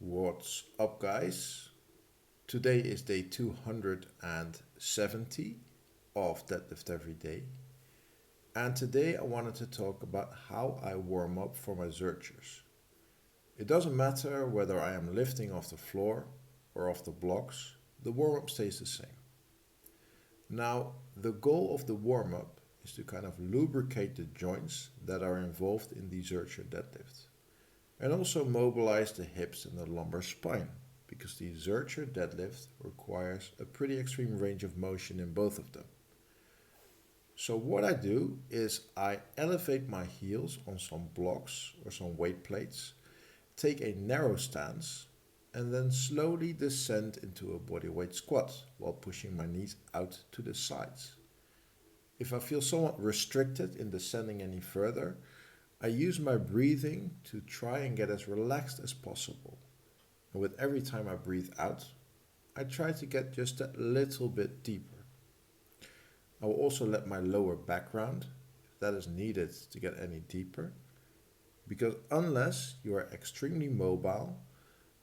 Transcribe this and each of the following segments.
What's up, guys? Today is day 270 of Deadlift Everyday, and today I wanted to talk about how I warm up for my Zerchers. It doesn't matter whether I am lifting off the floor or off the blocks, the warm up stays the same. Now, the goal of the warm up is to kind of lubricate the joints that are involved in the Zercher deadlift, and also mobilize the hips and the lumbar spine, because the Zercher deadlift requires a pretty extreme range of motion in both of them. So what I do is I elevate my heels on some blocks or some weight plates, take a narrow stance, and then slowly descend into a bodyweight squat while pushing my knees out to the sides. If I feel somewhat restricted in descending any further, I use my breathing to try and get as relaxed as possible. And with every time I breathe out, I try to get just that little bit deeper. I will also let my lower back round, if that is needed to get any deeper, because unless you are extremely mobile,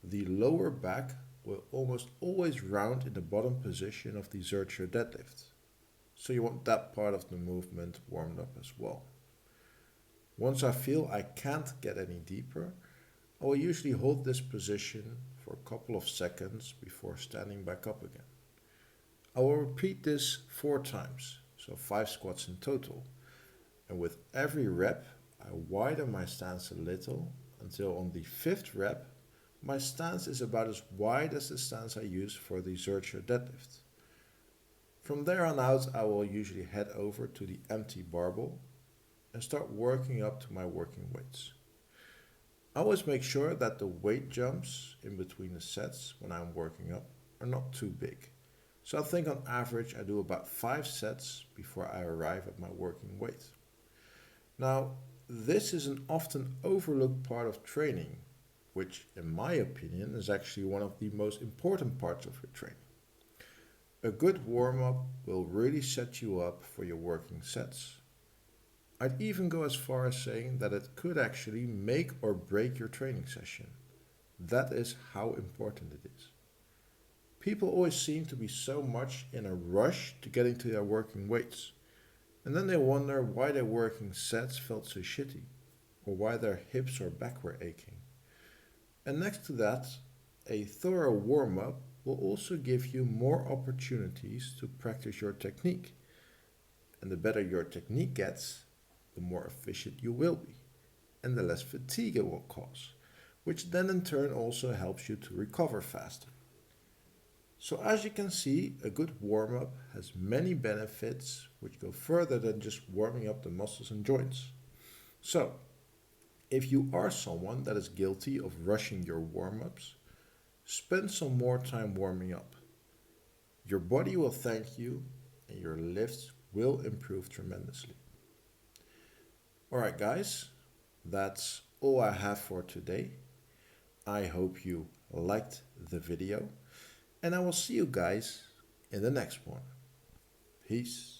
the lower back will almost always round in the bottom position of the Zercher deadlift. So you want that part of the movement warmed up as well. Once I feel I can't get any deeper, I will usually hold this position for a couple of seconds before standing back up again. I will repeat this 4 times, so 5 squats in total. And with every rep, I widen my stance a little until on the 5th rep, my stance is about as wide as the stance I use for the Zercher deadlift. From there on out, I will usually head over to the empty barbell and start working up to my working weights. I always make sure that the weight jumps in between the sets when I'm working up are not too big. So I think on average I do about 5 sets before I arrive at my working weight. Now, this is an often overlooked part of training, which in my opinion is actually one of the most important parts of your training. A good warm-up will really set you up for your working sets. I'd even go as far as saying that it could actually make or break your training session. That is how important it is. People always seem to be so much in a rush to get into their working weights, and then they wonder why their working sets felt so shitty, or why their hips or back were aching. And next to that, a thorough warm-up will also give you more opportunities to practice your technique. And the better your technique gets, the more efficient you will be, and the less fatigue it will cause, which then in turn also helps you to recover faster. So as you can see, a good warm-up has many benefits which go further than just warming up the muscles and joints. So, if you are someone that is guilty of rushing your warm-ups, spend some more time warming up. Your body will thank you and your lifts will improve tremendously. Alright guys, that's all I have for today. I hope you liked the video, and I will see you guys in the next one. Peace.